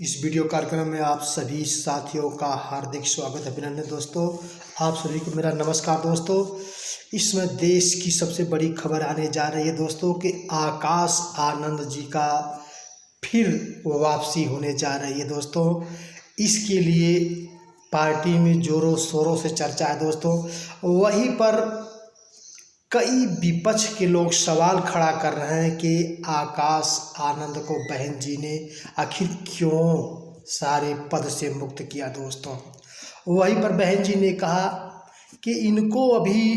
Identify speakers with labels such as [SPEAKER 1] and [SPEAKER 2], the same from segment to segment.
[SPEAKER 1] इस वीडियो कार्यक्रम में आप सभी साथियों का हार्दिक स्वागत अभिनंदन। दोस्तों, आप सभी को मेरा नमस्कार। दोस्तों, इसमें देश की सबसे बड़ी खबर आने जा रही है दोस्तों कि आकाश आनंद जी का फिर वापसी होने जा रही है। दोस्तों, इसके लिए पार्टी में जोरों शोरों से चर्चा है। दोस्तों, वहीं पर कई विपक्ष के लोग सवाल खड़ा कर रहे हैं कि आकाश आनंद को बहन जी ने आखिर क्यों सारे पद से मुक्त किया। दोस्तों, वहीं पर बहन जी ने कहा कि इनको अभी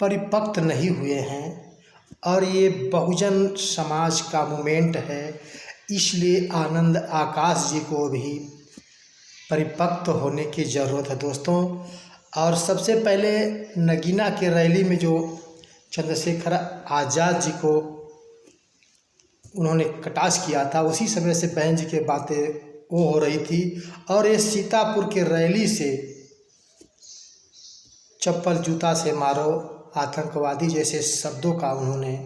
[SPEAKER 1] परिपक्व नहीं हुए हैं और ये बहुजन समाज का मूवमेंट है, इसलिए आनंद आकाश जी को अभी परिपक्व होने की ज़रूरत है। दोस्तों, और सबसे पहले नगीना के रैली में जो चंद्रशेखर आज़ाद जी को उन्होंने कटाक्ष किया था, उसी समय से बहन जी की बातें वो हो रही थी। और ये सीतापुर के रैली से चप्पल जूता से मारो, आतंकवादी जैसे शब्दों का उन्होंने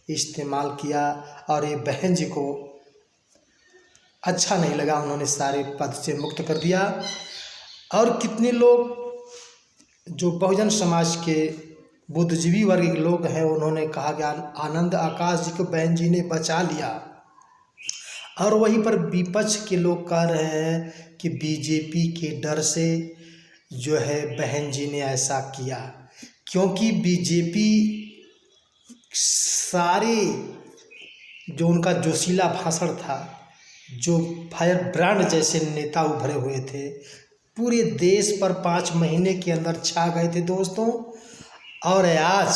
[SPEAKER 1] इस्तेमाल किया और ये बहन जी को अच्छा नहीं लगा, उन्होंने सारे पद से मुक्त कर दिया। और कितने लोग जो बहुजन समाज के बुद्धिजीवी वर्ग के लोग हैं, उन्होंने कहा कि आनंद आकाश जी को बहन जी ने बचा लिया। और वहीं पर विपक्ष के लोग कह रहे हैं कि बीजेपी के डर से जो है बहन जी ने ऐसा किया, क्योंकि बीजेपी सारे जो उनका जोशीला भाषण था, जो फायर ब्रांड जैसे नेता उभरे हुए थे, पूरे देश पर 5 महीने के अंदर छा गए थे। दोस्तों, और आज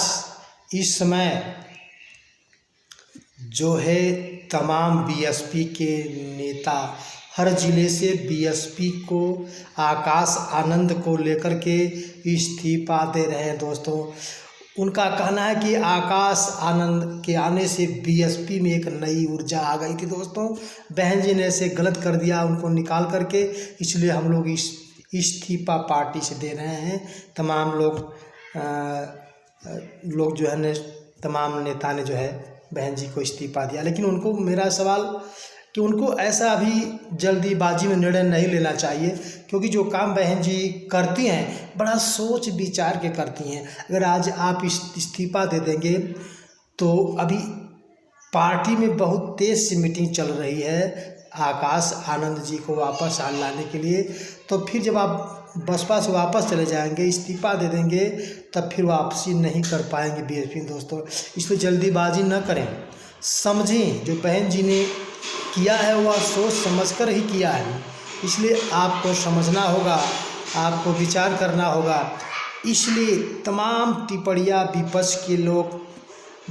[SPEAKER 1] इस समय जो है तमाम बीएसपी के नेता हर ज़िले से बीएसपी को आकाश आनंद को लेकर के इस्तीफा दे रहे हैं। दोस्तों, उनका कहना है कि आकाश आनंद के आने से बीएसपी में एक नई ऊर्जा आ गई थी। दोस्तों, बहन जी ने ऐसे गलत कर दिया उनको निकाल करके, इसलिए हम लोग इस्तीफा पार्टी से दे रहे हैं। तमाम लोग जो है ने तमाम नेता ने जो है बहन जी को इस्तीफा दिया। लेकिन उनको मेरा सवाल कि उनको ऐसा अभी जल्दीबाजी में निर्णय नहीं लेना चाहिए, क्योंकि जो काम बहन जी करती हैं बड़ा सोच विचार के करती हैं। अगर आज आप इस्तीफा दे देंगे तो अभी पार्टी में बहुत तेज़ से मीटिंग चल रही है आकाश आनंद जी को वापस लाने के लिए, तो फिर जब आप बसपा से वापस चले जाएंगे, इस्तीफा दे देंगे, तब फिर वापसी नहीं कर पाएंगे बीएसपी। दोस्तों, इसमें जल्दीबाजी न करें, समझें जो बहन जी ने किया है वह सोच समझकर ही किया है, इसलिए आपको समझना होगा, आपको विचार करना होगा। इसलिए तमाम टिप्पणियाँ विपक्ष के लोग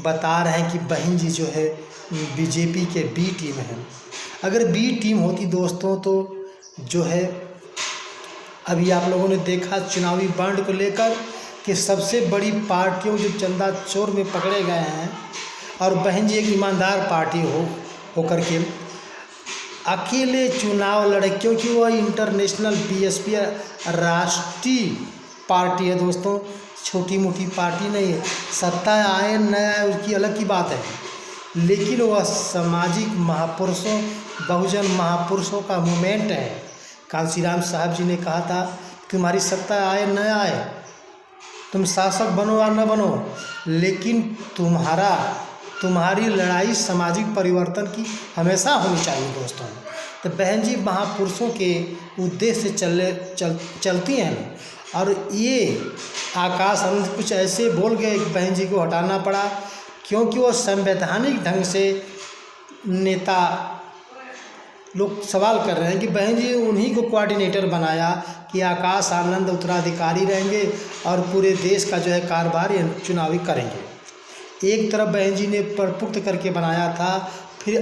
[SPEAKER 1] बता रहे हैं कि बहन जी जो है बीजेपी के बी टीम है। अगर बी टीम होती दोस्तों तो जो है अभी आप लोगों ने देखा चुनावी बॉन्ड को लेकर कि सबसे बड़ी पार्टियों जो चंदा चोर में पकड़े गए हैं, और बहन जी एक ईमानदार पार्टी होकर के अकेले चुनाव लड़े, क्योंकि वह इंटरनेशनल बीएसपी राष्ट्रीय पार्टी है। दोस्तों, छोटी मोटी पार्टी नहीं है। सत्ता आए न आए उसकी अलग की बात है, लेकिन वह सामाजिक महापुरुषों बहुजन महापुरुषों का मूवमेंट है। कांशीराम साहब जी ने कहा था, तुम्हारी सत्ता आए न आए, तुम शासक बनो या न बनो, लेकिन तुम्हारी लड़ाई सामाजिक परिवर्तन की हमेशा होनी चाहिए। दोस्तों, तो बहन जी महापुरुषों के उद्देश्य से चलती हैं। और ये आकाश आनंद कुछ ऐसे बोल गए कि बहन जी को हटाना पड़ा, क्योंकि वो संवैधानिक ढंग से नेता लोग सवाल कर रहे हैं कि बहन जी उन्हीं को कोऑर्डिनेटर बनाया कि आकाश आनंद उत्तराधिकारी रहेंगे और पूरे देश का जो है कारोबार चुनावी करेंगे। एक तरफ बहन जी ने परिपक्व करके बनाया था, फिर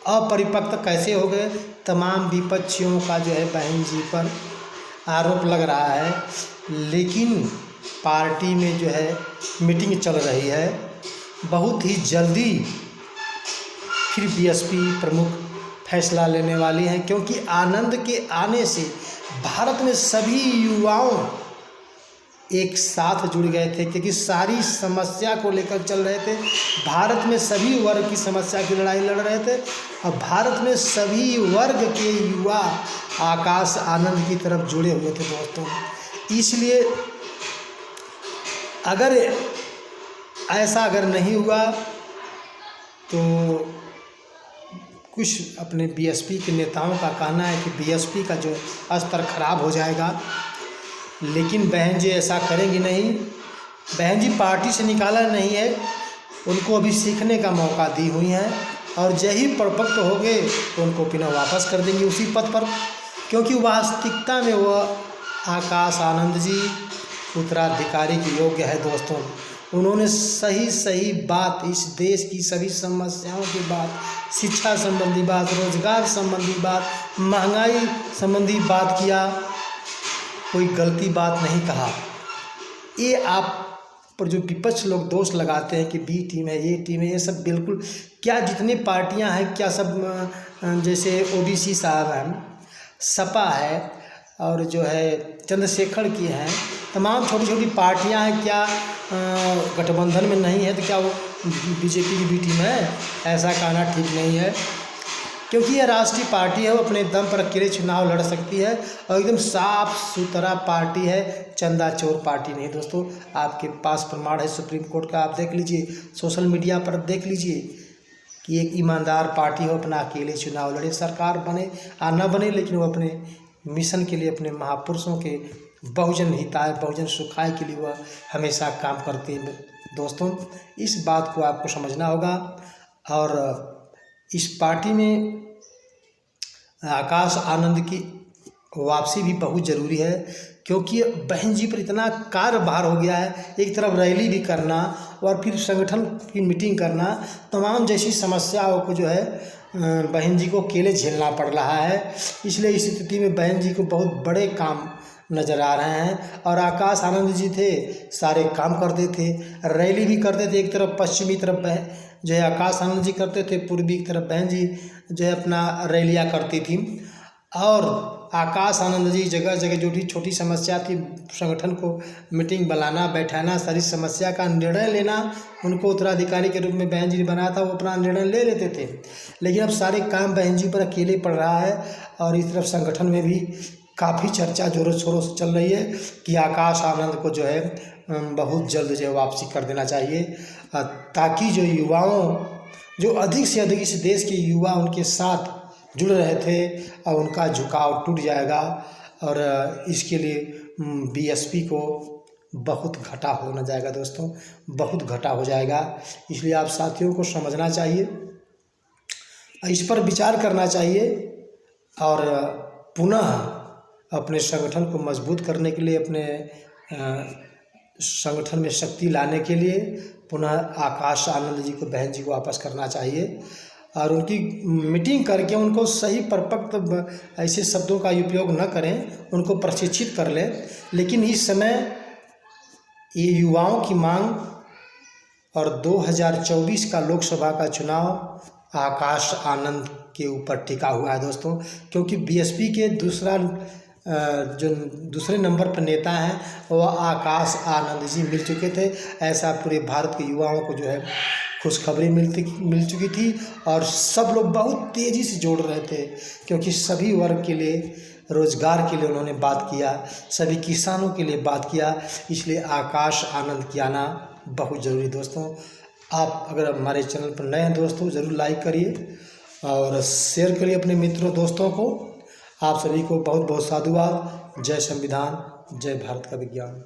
[SPEAKER 1] अपरिपक्व कैसे हो गए। तमाम विपक्षियों का जो है बहन जी पर आरोप लग रहा है, लेकिन पार्टी में जो है मीटिंग चल रही है, बहुत ही जल्दी फिर बीएसपी प्रमुख फैसला लेने वाली हैं, क्योंकि आनंद के आने से भारत में सभी युवाओं एक साथ जुड़ गए थे, क्योंकि सारी समस्या को लेकर चल रहे थे। भारत में सभी वर्ग की समस्या की लड़ाई लड़ रहे थे और भारत में सभी वर्ग के युवा आकाश आनंद की तरफ जुड़े हुए थे दोस्तों। इसलिए अगर ऐसा अगर नहीं हुआ तो कुछ अपने बीएसपी के नेताओं का कहना है कि बीएसपी का जो स्तर खराब हो जाएगा, लेकिन बहन जी ऐसा करेंगी नहीं। बहन जी पार्टी से निकाला नहीं है, उनको अभी सीखने का मौका दी हुई हैं और यही परिपक्व हो गए तो उनको पुनः वापस कर देंगे उसी पद पर, क्योंकि वास्तविकता में वह आकाश आनंद जी उत्तराधिकारी के योग्य है दोस्तों। उन्होंने सही बात इस देश की सभी समस्याओं की बात, शिक्षा संबंधी बात, रोजगार संबंधी बात, महंगाई संबंधी बात किया, कोई गलती बात नहीं कहा। ये आप पर जो विपक्ष लोग दोष लगाते हैं कि बी टीम है, ये टीम है, ये सब बिल्कुल क्या जितनी पार्टियां हैं क्या सब जैसे ओबीसी साहब हैं, सपा है और जो है चंद्रशेखर की हैं, तमाम छोटी छोटी पार्टियां हैं, क्या गठबंधन में नहीं है तो क्या वो बीजेपी की बी टीम है? ऐसा कहना ठीक नहीं है, क्योंकि यह राष्ट्रीय पार्टी है, वो अपने दम पर अकेले चुनाव लड़ सकती है और एकदम साफ सुथरा पार्टी है, चंदा चोर पार्टी नहीं दोस्तों। आपके पास प्रमाण है सुप्रीम कोर्ट का, आप देख लीजिए, सोशल मीडिया पर देख लीजिए कि एक ईमानदार पार्टी हो, अपना अकेले चुनाव लड़े, सरकार बने या न बने, लेकिन वो अपने मिशन के लिए, अपने महापुरुषों के बहुजन हिताय बहुजन सुखाय के लिए वह हमेशा काम करते हैं दोस्तों। इस बात को आपको समझना होगा और इस पार्टी में आकाश आनंद की वापसी भी बहुत ज़रूरी है, क्योंकि बहन जी पर इतना कार्यभार हो गया है। एक तरफ रैली भी करना और फिर संगठन की मीटिंग करना, तमाम जैसी समस्याओं को जो है बहन जी को अकेले झेलना पड़ रहा है। इसलिए इस स्थिति में बहन जी को बहुत बड़े काम नज़र आ रहे हैं और आकाश आनंद जी थे, सारे काम करते थे, रैली भी करते थे। एक तरफ पश्चिमी तरफ जो है आकाश आनंद जी करते थे, पूर्वी की तरफ बहन जी जो है अपना रैलियाँ करती थी और आकाश आनंद जी जगह जगह जो भी छोटी समस्या थी, संगठन को मीटिंग बुलाना, बैठाना, सारी समस्या का निर्णय लेना, उनको उत्तराधिकारी के रूप में बहन जी ने बनाया था, वो अपना निर्णय ले लेते थे। लेकिन अब सारे काम बहन जी पर अकेले पड़ रहा है और इस तरफ संगठन में भी काफ़ी चर्चा जोरों शोरों से चल रही है कि आकाश आनंद को जो है बहुत जल्द जो है वापसी कर देना चाहिए, ताकि जो युवाओं, जो अधिक से अधिक इस देश के युवा उनके साथ जुड़ रहे थे और उनका झुकाव टूट जाएगा और इसके लिए बीएसपी को बहुत घाटा होना जाएगा दोस्तों, बहुत घाटा हो जाएगा। इसलिए आप साथियों को समझना चाहिए, इस पर विचार करना चाहिए और पुनः अपने संगठन को मजबूत करने के लिए, अपने संगठन में शक्ति लाने के लिए पुनः आकाश आनंद जी को, बहन जी को वापस करना चाहिए और उनकी मीटिंग करके उनको सही परिपक्व ऐसे शब्दों का उपयोग न करें, उनको प्रशिक्षित कर लें। लेकिन इस समय ये युवाओं की मांग और 2024 का लोकसभा का चुनाव आकाश आनंद के ऊपर टिका हुआ है दोस्तों, क्योंकि बीएसपी के जो दूसरे नंबर पर नेता हैं वह आकाश आनंद जी मिल चुके थे। ऐसा पूरे भारत के युवाओं को जो है खुशखबरी मिल चुकी थी और सब लोग बहुत तेज़ी से जोड़ रहे थे, क्योंकि सभी वर्ग के लिए, रोजगार के लिए उन्होंने बात किया, सभी किसानों के लिए बात किया। इसलिए आकाश आनंद की आना बहुत ज़रूरी दोस्तों। आप अगर हमारे चैनल पर नए हैं दोस्तों, ज़रूर लाइक करिए और शेयर करिए अपने मित्रों दोस्तों को। आप सभी को बहुत बहुत साधुवाद। जय संविधान, जय भारत का विज्ञान।